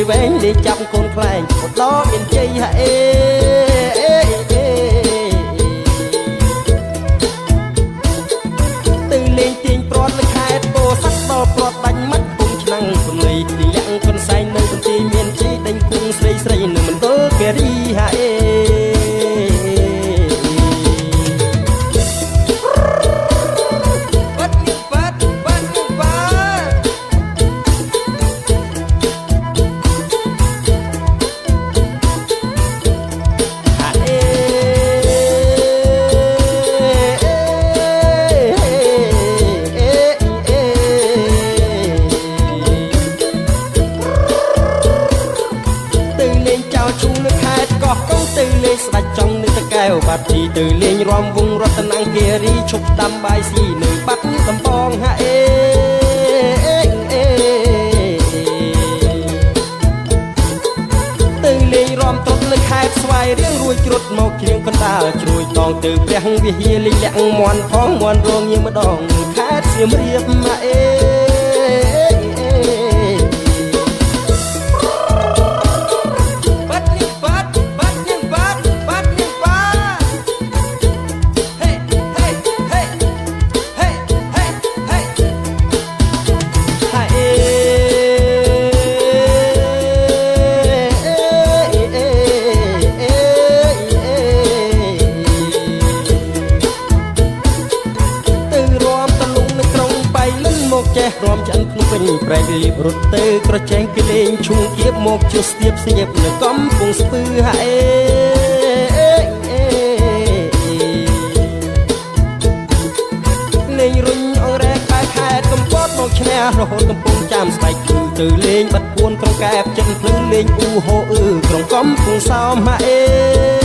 វែងលេចាប់កូនខ្លែងអត់ដល់មានជ័យហ่าទៅលេងទាញព្រាត់លើខេត្តពោធិ៍សាត់ដល់ព្រាត់បាញ់មាត់គុំឆ្នាំងសំលីទីយ៉ាងកូនសែងនៅបន្ទាយមានជ័យដេញគុំស្រីស្រីនៅមណ្ឌលគិរីហ่าទៅលេងស្ដាច់ចង់នៅតកែវបាត់ទីទៅលេងរំវងរតនគិរីឈប់ដាំបាយស៊ីនៅបាត់កំពងហាទៅលេងរំត្រត់នៅខេត្តស្វាយរៀងរួចជ្រុតមកជ្រៀងកណ្ដាលជ្រួយតងទៅព្រះវិហារលីលាក់មន់ផងមន់រងញៀមម្ដងខេត្តសៀមរាបចេះរំចាន់ភ្នំពេញប្រែកលៀបរត់ទៅក្រចែងគេលេងឈុំគៀបមកជួស្ទាបស្ញៀបនៅកំពង់ស្ពឺហ่าលេងរុញអងរែកបែកខេត្តកំពតមកឈ្នះរហូតកំពង់ចាំស្បែកគឺទៅលេងបាត់ពួនក្រុងកែបចិនភ្លឹងលេងអ៊ូហូអឺក្រុងកំពង់សោមហ่า